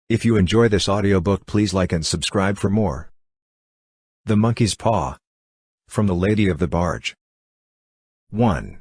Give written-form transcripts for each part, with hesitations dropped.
If you enjoy this audiobook, please like and subscribe for more. The Monkey's Paw. From the Lady of the Barge. 1.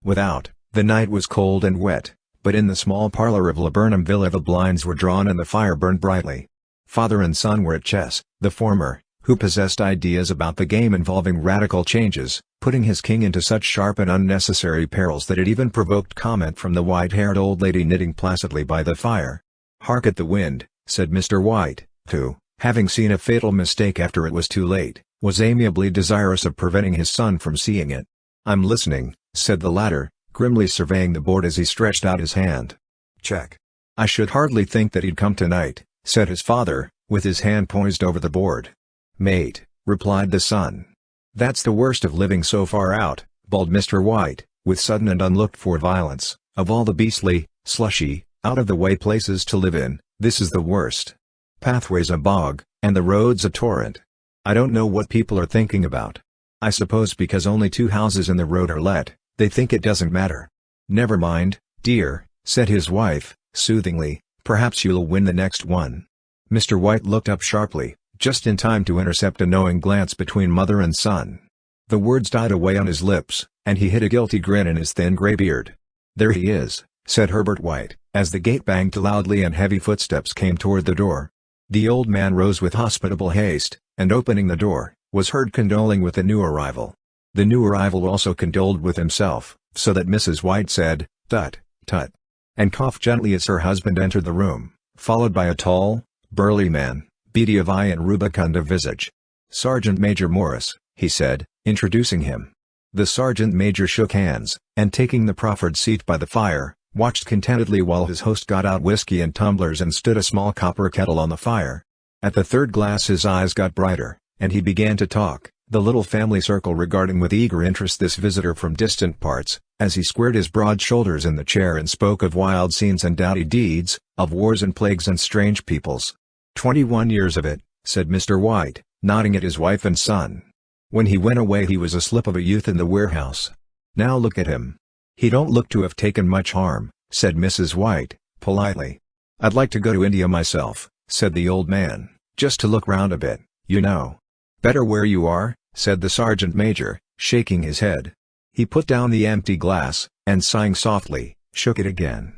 Without, the night was cold and wet, but in the small parlor of Laburnum Villa the blinds were drawn and the fire burned brightly. Father and son were at chess, the former, who possessed ideas about the game involving radical changes, putting his king into such sharp and unnecessary perils that it even provoked comment from the white-haired old lady knitting placidly by the fire. "Hark at the wind," said Mr. White, who, having seen a fatal mistake after it was too late, was amiably desirous of preventing his son from seeing it. "I'm listening," said the latter, grimly surveying the board as he stretched out his hand. "Check." "I should hardly think that he'd come tonight," said his father, with his hand poised over the board. "Mate," replied the son. "That's the worst of living so far out," bawled Mr. White, with sudden and unlooked-for violence. "Of all the beastly, slushy, out-of-the-way places to live in, this is the worst. Pathway's a bog, and the road's a torrent. I don't know what people are thinking about. I suppose because only 2 houses in the road are let, they think it doesn't matter." "Never mind, dear," said his wife, soothingly, "perhaps you'll win the next one." Mr. White looked up sharply, just in time to intercept a knowing glance between mother and son. The words died away on his lips, and he hid a guilty grin in his thin gray beard. "There he is," said Herbert White, as the gate banged loudly and heavy footsteps came toward the door. The old man rose with hospitable haste, and opening the door, was heard condoling with the new arrival. The new arrival also condoled with himself, so that Mrs. White said, "Tut, tut," and coughed gently as her husband entered the room, followed by a tall, burly man, beady of eye and rubicund of visage. "Sergeant Major Morris," he said, introducing him. The sergeant major shook hands, and taking the proffered seat by the fire, watched contentedly while his host got out whiskey and tumblers and stood a small copper kettle on the fire. At the third glass his eyes got brighter, and he began to talk, the little family circle regarding with eager interest this visitor from distant parts, as he squared his broad shoulders in the chair and spoke of wild scenes and doughty deeds, of wars and plagues and strange peoples. 21 years of it," said Mr. White, nodding at his wife and son. "When he went away he was a slip of a youth in the warehouse. Now look at him. He don't look to have taken much harm," said Mrs. White, politely. "I'd like to go to India myself," said the old man, "just to look round a bit, you know." "Better where you are," said the sergeant major, shaking his head. He put down the empty glass, and sighing softly, shook it again.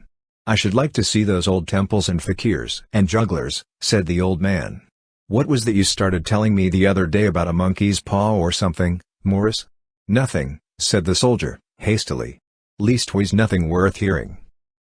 "I should like to see those old temples and fakirs and jugglers," said the old man. "What was that you started telling me the other day about a monkey's paw or something, Morris?" "Nothing," said the soldier, hastily. "Leastways nothing worth hearing."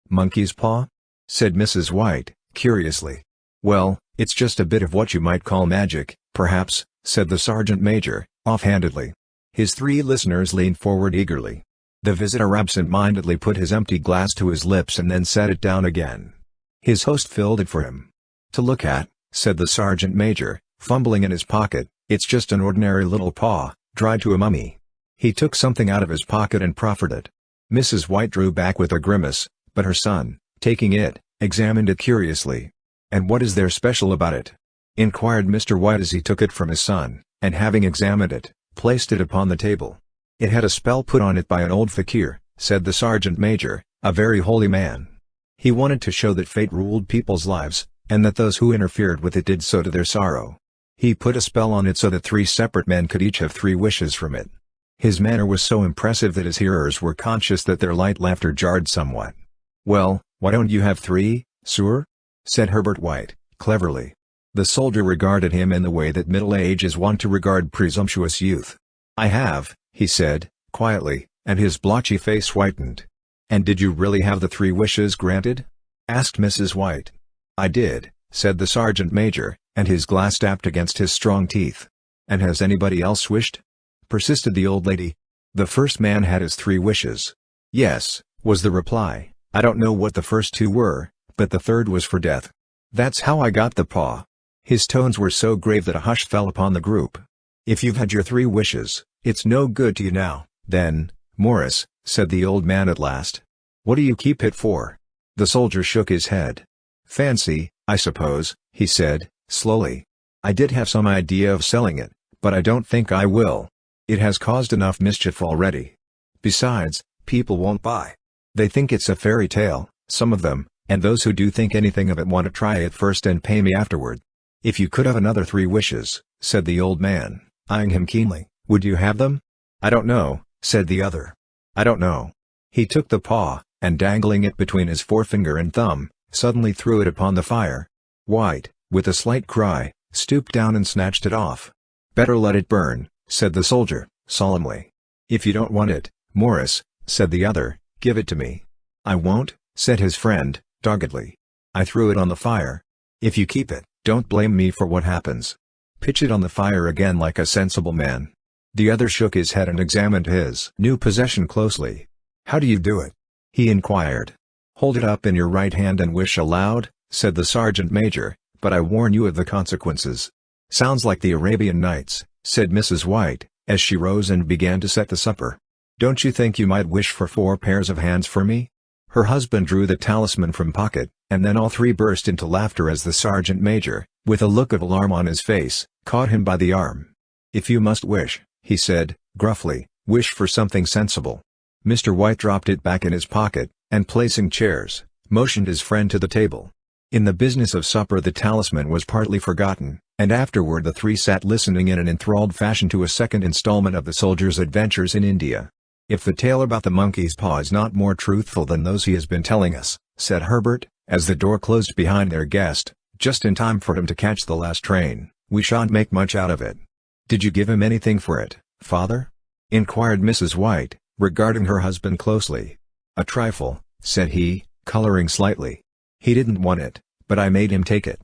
"Monkey's paw?" said Mrs. White, curiously. "Well, it's just a bit of what you might call magic, perhaps," said the sergeant major, offhandedly. His 3 listeners leaned forward eagerly. The visitor absent-mindedly put his empty glass to his lips and then set it down again. His host filled it for him. "To look at," said the sergeant major, fumbling in his pocket, "it's just an ordinary little paw, dried to a mummy." He took something out of his pocket and proffered it. Mrs. White drew back with a grimace, but her son, taking it, examined it curiously. "And what is there special about it?" inquired Mr. White as he took it from his son, and having examined it, placed it upon the table. "It had a spell put on it by an old fakir," said the sergeant major, "a very holy man. He wanted to show that fate ruled people's lives, and that those who interfered with it did so to their sorrow. He put a spell on it so that 3 separate men could each have 3 wishes from it." His manner was so impressive that his hearers were conscious that their light laughter jarred somewhat. "Well, why don't you have 3, sir?" said Herbert White, cleverly. The soldier regarded him in the way that middle age is wont to regard presumptuous youth. "I have," he said, quietly, and his blotchy face whitened. "And did you really have the 3 wishes granted?" asked Mrs. White. "I did," said the sergeant major, and his glass tapped against his strong teeth. "And has anybody else wished?" persisted the old lady. "The first man had his 3 wishes." "Yes," was the reply. "I don't know what the first 2 were, but the third was for death. That's how I got the paw." His tones were so grave that a hush fell upon the group. "If you've had your 3 wishes, it's no good to you now, then, Morris," said the old man at last. "What do you keep it for?" The soldier shook his head. "Fancy, I suppose," he said, slowly. "I did have some idea of selling it, but I don't think I will. It has caused enough mischief already. Besides, people won't buy. They think it's a fairy tale, some of them, and those who do think anything of it want to try it first and pay me afterward. If you could have another 3 wishes, said the old man, eyeing him keenly, would you have them? I don't know, said the other. I don't know. He took the paw, and dangling it between his forefinger and thumb, suddenly threw it upon the fire. White, with a slight cry, stooped down and snatched it off. Better let it burn, said the soldier, solemnly. If you don't want it, Morris, said the other, give it to me. I won't, said his friend, doggedly. I threw it on the fire. If you keep it, don't blame me for what happens. Pitch it on the fire again like a sensible man. The other shook his head and examined his new possession closely. How do you do it? He inquired. Hold it up in your right hand and wish aloud, said the sergeant major, but I warn you of the consequences. Sounds like the Arabian Nights, said Mrs. White, as she rose and began to set the supper. Don't you think you might wish for 4 pairs of hands for me? Her husband drew the talisman from pocket, and then all 3 burst into laughter as the sergeant major, with a look of alarm on his face, caught him by the arm. If you must wish, he said, gruffly, wish for something sensible. Mr. White dropped it back in his pocket, and placing chairs, motioned his friend to the table. In the business of supper the talisman was partly forgotten, and afterward the 3 sat listening in an enthralled fashion to a second installment of the soldier's adventures in India. If the tale about the monkey's paw is not more truthful than those he has been telling us, said Herbert, as the door closed behind their guest, just in time for him to catch the last train, we shan't make much out of it. Did you give him anything for it, father? Inquired Mrs. White, regarding her husband closely. A trifle, said he, coloring slightly. He didn't want it, but I made him take it.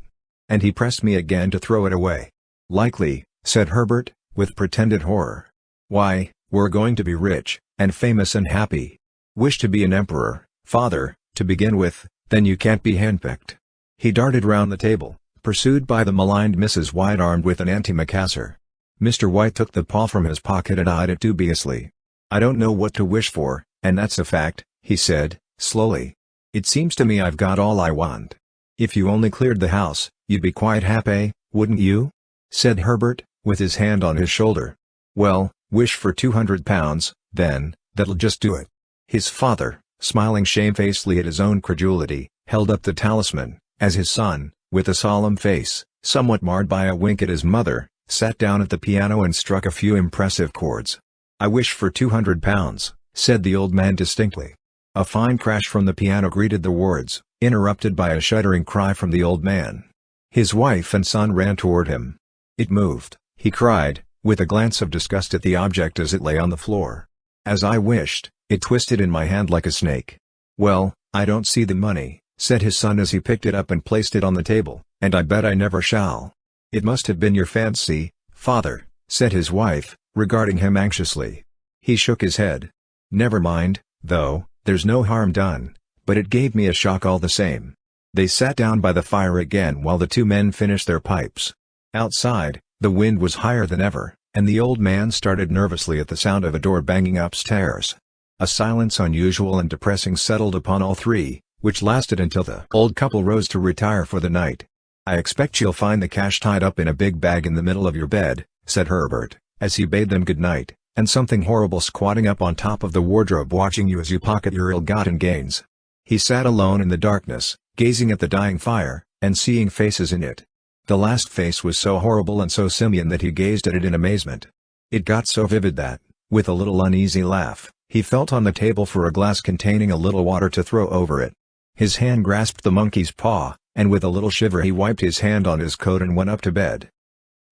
And he pressed me again to throw it away. Likely, said Herbert, with pretended horror. Why, we're going to be rich, and famous and happy. Wish to be an emperor, father, to begin with, then you can't be handpicked. He darted round the table, pursued by the maligned Mrs. White armed with an antimacassar. Mr. White took the paw from his pocket and eyed it dubiously. I don't know what to wish for, and that's a fact, he said, slowly. It seems to me I've got all I want. If you only cleared the house, you'd be quite happy, wouldn't you? Said Herbert, with his hand on his shoulder. Well, wish for £200, then, that'll just do it. His father, smiling shamefacedly at his own credulity, held up the talisman, as his son, with a solemn face, somewhat marred by a wink at his mother, sat down at the piano and struck a few impressive chords. I wish for £200, said the old man distinctly. A fine crash from the piano greeted the words, interrupted by a shuddering cry from the old man. His wife and son ran toward him. It moved, he cried, with a glance of disgust at the object as it lay on the floor. As I wished, it twisted in my hand like a snake. Well, I don't see the money, said his son as he picked it up and placed it on the table, and I bet I never shall. It must have been your fancy, father, said his wife, regarding him anxiously. He shook his head. Never mind, though, there's no harm done, but it gave me a shock all the same. They sat down by the fire again while the 2 men finished their pipes. Outside, the wind was higher than ever, and the old man started nervously at the sound of a door banging upstairs. A silence unusual and depressing settled upon all 3, which lasted until the old couple rose to retire for the night. I expect you'll find the cash tied up in a big bag in the middle of your bed, said Herbert, as he bade them good night, and something horrible squatting up on top of the wardrobe watching you as you pocket your ill-gotten gains. He sat alone in the darkness, gazing at the dying fire, and seeing faces in it. The last face was so horrible and so simian that he gazed at it in amazement. It got so vivid that, with a little uneasy laugh, he felt on the table for a glass containing a little water to throw over it. His hand grasped the monkey's paw, and with a little shiver he wiped his hand on his coat and went up to bed.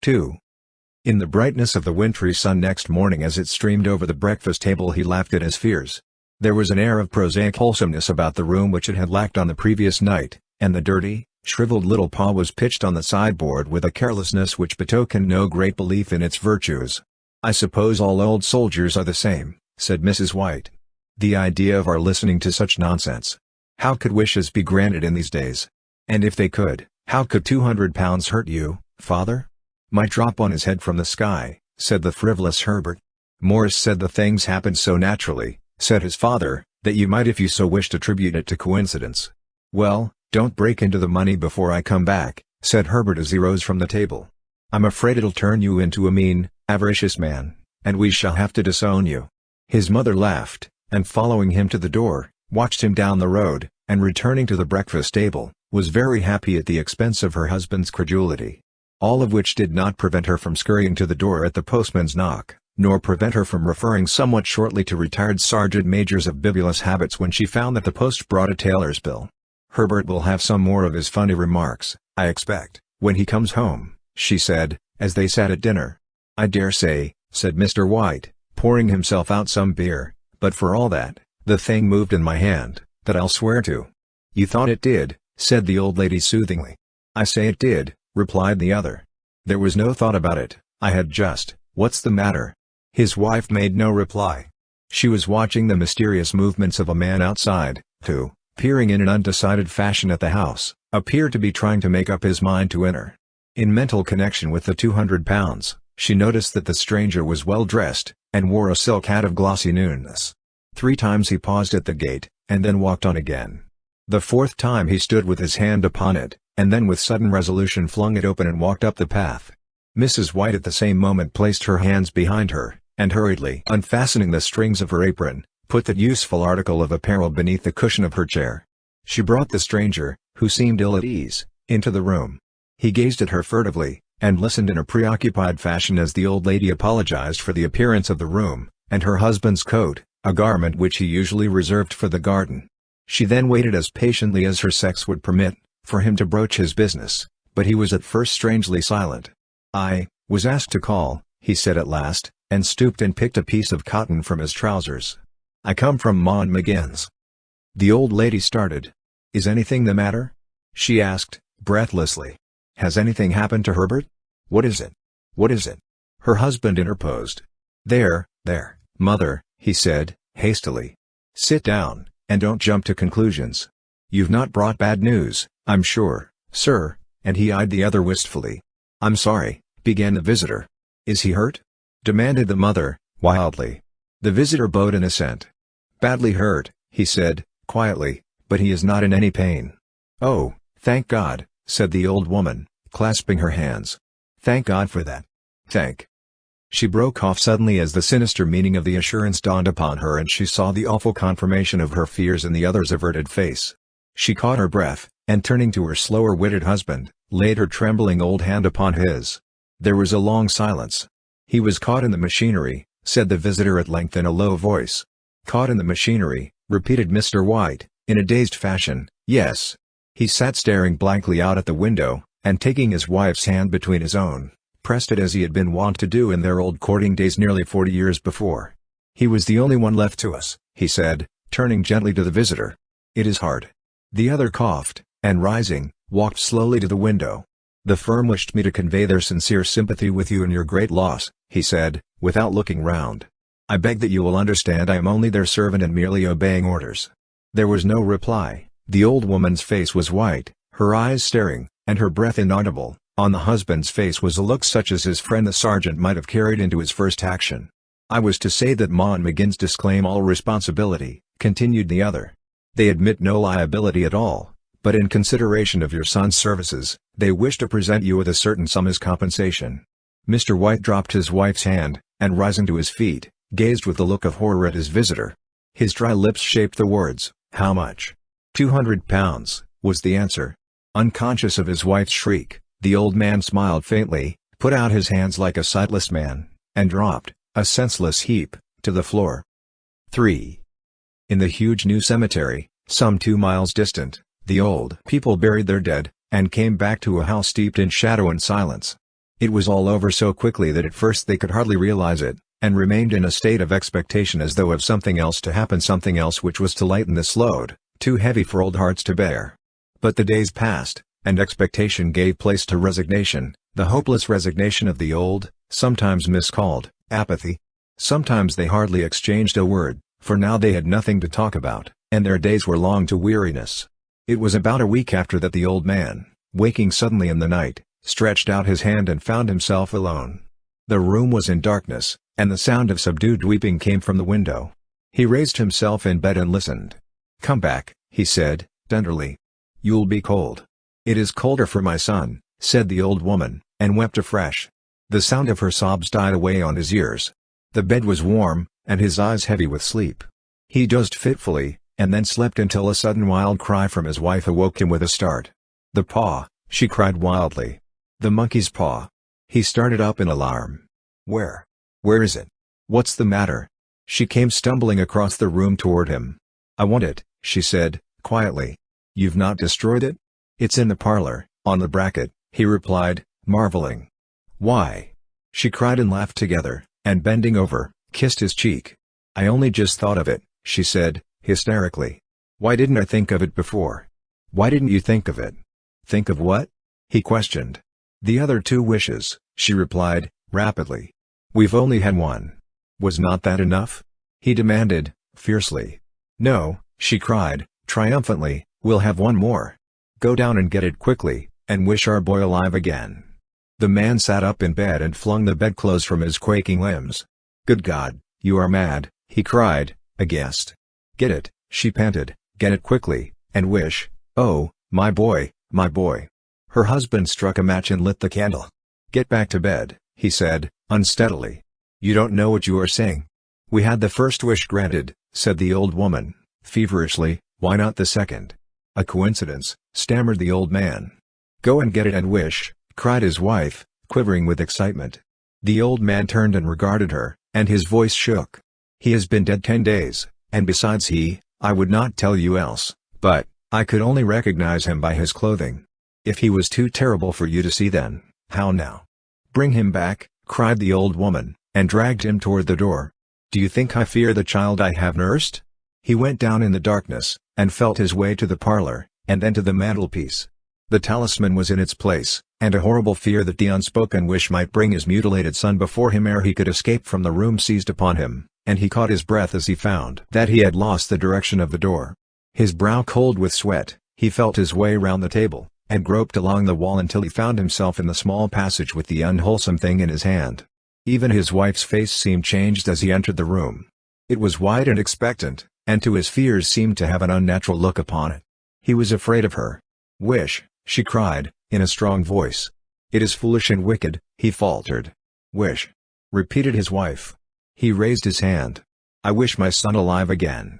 2. In the brightness of the wintry sun next morning as it streamed over the breakfast table he laughed at his fears. There was an air of prosaic wholesomeness about the room which it had lacked on the previous night, and the dirty, shriveled little paw was pitched on the sideboard with a carelessness which betokened no great belief in its virtues. I suppose all old soldiers are the same, said Mrs. White. The idea of our listening to such nonsense. How could wishes be granted in these days? And if they could, how could £200 hurt you, father? Might drop on his head from the sky, said the frivolous Herbert. Morris said the things happened so naturally, said his father, that you might if you so wished attribute it to coincidence. Well, don't break into the money before I come back, said Herbert as he rose from the table. I'm afraid it'll turn you into a mean, avaricious man, and we shall have to disown you. His mother laughed, and following him to the door, watched him down the road, and returning to the breakfast table, was very happy at the expense of her husband's credulity. All of which did not prevent her from scurrying to the door at the postman's knock, nor prevent her from referring somewhat shortly to retired sergeant majors of bibulous habits when she found that the post brought a tailor's bill. "Herbert will have some more of his funny remarks, I expect, when he comes home," she said, as they sat at dinner. "I dare say," said Mr. White, pouring himself out some beer, "but for all that, the thing moved in my hand, that I'll swear to." "You thought it did," said the old lady soothingly. "I say it did," replied the other. "There was no thought about it, I had just, what's the matter?" His wife made no reply. She was watching the mysterious movements of a man outside, who, peering in an undecided fashion at the house, appeared to be trying to make up his mind to enter. In mental connection with the £200, she noticed that the stranger was well dressed, and wore a silk hat of glossy newness. 3 times he paused at the gate, and then walked on again. The 4th time he stood with his hand upon it, and then with sudden resolution flung it open and walked up the path. Mrs. White at the same moment placed her hands behind her, and hurriedly unfastening the strings of her apron, put that useful article of apparel beneath the cushion of her chair. She brought the stranger, who seemed ill at ease, into the room. He gazed at her furtively, and listened in a preoccupied fashion as the old lady apologized for the appearance of the room, and her husband's coat, a garment which he usually reserved for the garden. She then waited as patiently as her sex would permit, for him to broach his business, but he was at first strangely silent. "I was asked to call," he said at last, and stooped and picked a piece of cotton from his trousers. "I come from Ma & McGinn's." The old lady started. "Is anything the matter?" she asked, breathlessly. "Has anything happened to Herbert?" "What is it? What is it?" her husband interposed. There, mother," he said, hastily. "Sit down, and don't jump to conclusions. You've not brought bad news, I'm sure, sir," and he eyed the other wistfully. "I'm sorry," began the visitor. "Is he hurt?" demanded the mother, wildly. The visitor bowed in assent. "Badly hurt," he said, quietly, "but he is not in any pain." "Oh, thank God," said the old woman, clasping her hands. "Thank God for that. Thank—" She broke off suddenly as the sinister meaning of the assurance dawned upon her and she saw the awful confirmation of her fears in the other's averted face. She caught her breath, and turning to her slower-witted husband, laid her trembling old hand upon his. There was a long silence. "He was caught in the machinery," said the visitor at length in a low voice. "Caught in the machinery," repeated Mr. White, in a dazed fashion. "Yes." He sat staring blankly out at the window, and taking his wife's hand between his own, pressed it as he had been wont to do in their old courting days nearly 40 years before. "He was the only one left to us," he said, turning gently to the visitor. "It is hard." The other coughed, and rising, walked slowly to the window. "The firm wished me to convey their sincere sympathy with you in your great loss," he said, without looking round. "I beg that you will understand I am only their servant and merely obeying orders." There was no reply. The old woman's face was white, her eyes staring, and her breath inaudible. On the husband's face was a look such as his friend the sergeant might have carried into his first action. "I was to say that Ma & McGinn's disclaim all responsibility," continued the other. "They admit no liability at all, but in consideration of your son's services, they wish to present you with a certain sum as compensation." Mr. White dropped his wife's hand, and rising to his feet, gazed with a look of horror at his visitor. His dry lips shaped the words, "How much?" £200, was the answer. Unconscious of his wife's shriek, the old man smiled faintly, put out his hands like a sightless man, and dropped, a senseless heap, to the floor. 3. In the huge new cemetery, some 2 miles distant, the old people buried their dead, and came back to a house steeped in shadow and silence. It was all over so quickly that at first they could hardly realize it, and remained in a state of expectation as though of something else to happen, something else which was to lighten this load, too heavy for old hearts to bear. But the days passed, and expectation gave place to resignation, the hopeless resignation of the old, sometimes miscalled, apathy. Sometimes they hardly exchanged a word, for now they had nothing to talk about, and their days were long to weariness. It was about a week after that the old man, waking suddenly in the night, stretched out his hand and found himself alone. The room was in darkness, and the sound of subdued weeping came from the window. He raised himself in bed and listened. "Come back," he said, tenderly. "You'll be cold." "It is colder for my son," said the old woman, and wept afresh. The sound of her sobs died away on his ears. The bed was warm, and his eyes heavy with sleep. He dozed fitfully, and then slept until a sudden wild cry from his wife awoke him with a start. "The paw," she cried wildly. "The monkey's paw." He started up in alarm. "Where? Where is it? What's the matter?" She came stumbling across the room toward him. "I want it," she said, quietly. "You've not destroyed it?" "It's in the parlor, on the bracket," he replied, marveling. "Why?" She cried and laughed together, and bending over, kissed his cheek. "I only just thought of it," she said, hysterically. "Why didn't I think of it before?" "Why didn't you think of it?" "Think of what?" he questioned. "The other 2 wishes," she replied, rapidly. "We've only had one. Was not that enough?" he demanded, fiercely. "No," she cried, triumphantly, "we'll have one more. Go down and get it quickly, and wish our boy alive again." The man sat up in bed and flung the bedclothes from his quaking limbs. "Good God, you are mad," he cried, aghast. "Get it," she panted, "get it quickly, and wish, oh, my boy, my boy." Her husband struck a match and lit the candle. "Get back to bed," he said, unsteadily. "You don't know what you are saying." "We had the first wish granted," said the old woman, feverishly, "why not the second?" "A coincidence," stammered the old man. "Go and get it and wish," cried his wife, quivering with excitement. The old man turned and regarded her, and his voice shook. "He has been dead 10 days, and besides I would not tell you else, but, I could only recognize him by his clothing. If he was too terrible for you to see then, how now?" "Bring him back," cried the old woman, and dragged him toward the door. "Do you think I fear the child I have nursed?" He went down in the darkness, and felt his way to the parlor, and then to the mantelpiece. The talisman was in its place, and a horrible fear that the unspoken wish might bring his mutilated son before him ere he could escape from the room seized upon him, and he caught his breath as he found that he had lost the direction of the door. His brow cold with sweat, he felt his way round the table, and groped along the wall until he found himself in the small passage with the unwholesome thing in his hand. Even his wife's face seemed changed as he entered the room. It was white and expectant, and to his fears seemed to have an unnatural look upon it. He was afraid of her. "Wish," she cried, in a strong voice. "It is foolish and wicked," he faltered. "Wish," repeated his wife. He raised his hand. "I wish my son alive again."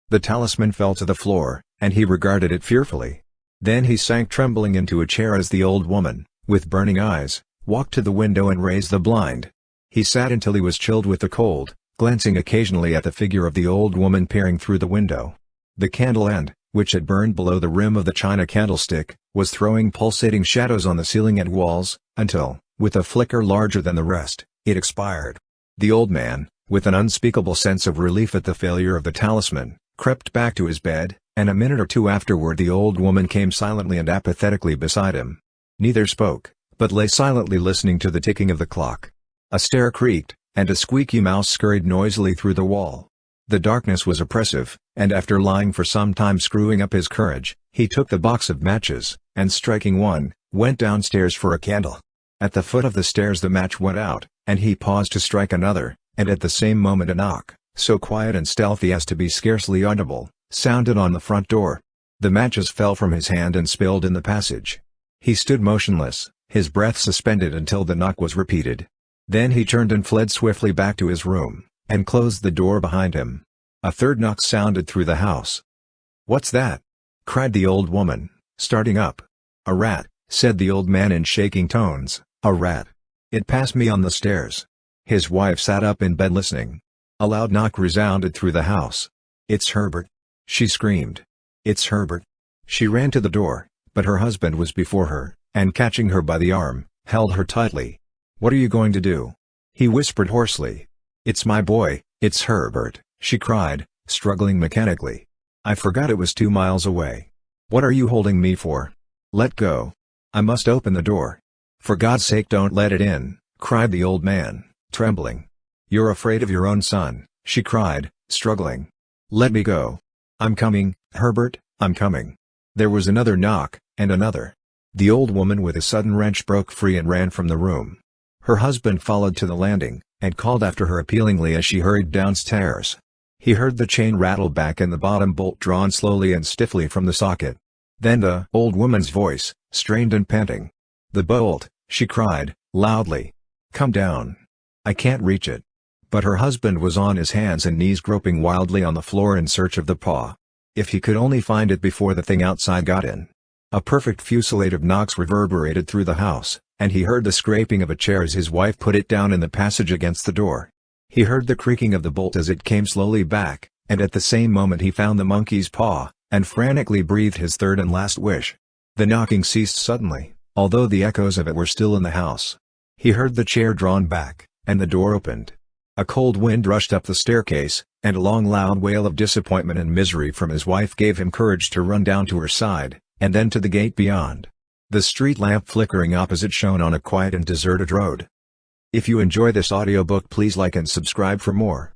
The talisman fell to the floor, and he regarded it fearfully. Then he sank trembling into a chair as the old woman, with burning eyes, walked to the window and raised the blind. He sat until he was chilled with the cold, glancing occasionally at the figure of the old woman peering through the window. The candle end, which had burned below the rim of the china candlestick, was throwing pulsating shadows on the ceiling and walls, until, with a flicker larger than the rest, it expired. The old man, with an unspeakable sense of relief at the failure of the talisman, crept back to his bed, and a minute or two afterward the old woman came silently and apathetically beside him. Neither spoke, but lay silently listening to the ticking of the clock. A stair creaked, and a squeaky mouse scurried noisily through the wall. The darkness was oppressive, and after lying for some time screwing up his courage, he took the box of matches, and striking one, went downstairs for a candle. At the foot of the stairs the match went out, and he paused to strike another, and at the same moment a knock, so quiet and stealthy as to be scarcely audible, sounded on the front door. The matches fell from his hand and spilled in the passage. He stood motionless, his breath suspended until the knock was repeated. Then he turned and fled swiftly back to his room, and closed the door behind him. A third knock sounded through the house. "What's that?" cried the old woman, starting up. "A rat," said the old man in shaking tones, "a rat. It passed me on the stairs." His wife sat up in bed listening. A loud knock resounded through the house. "It's Herbert!" she screamed. "It's Herbert!" She ran to the door, but her husband was before her, and catching her by the arm, held her tightly. "What are you going to do?" he whispered hoarsely. "It's my boy, it's Herbert," she cried, struggling mechanically. "I forgot it was 2 miles away. What are you holding me for? Let go. I must open the door." "For God's sake don't let it in," cried the old man, trembling. "You're afraid of your own son," she cried, struggling. "Let me go. I'm coming, Herbert, I'm coming." There was another knock, and another. The old woman with a sudden wrench broke free and ran from the room. Her husband followed to the landing, and called after her appealingly as she hurried downstairs. He heard the chain rattle back and the bottom bolt drawn slowly and stiffly from the socket. Then the old woman's voice, strained and panting. "The bolt," she cried, loudly. "Come down. I can't reach it." But her husband was on his hands and knees groping wildly on the floor in search of the paw. If he could only find it before the thing outside got in. A perfect fusillade of knocks reverberated through the house, and he heard the scraping of a chair as his wife put it down in the passage against the door. He heard the creaking of the bolt as it came slowly back, and at the same moment he found the monkey's paw, and frantically breathed his third and last wish. The knocking ceased suddenly, although the echoes of it were still in the house. He heard the chair drawn back, and the door opened. A cold wind rushed up the staircase, and a long loud wail of disappointment and misery from his wife gave him courage to run down to her side, and then to the gate beyond. The street lamp flickering opposite shone on a quiet and deserted road. If you enjoy this audiobook, please like and subscribe for more.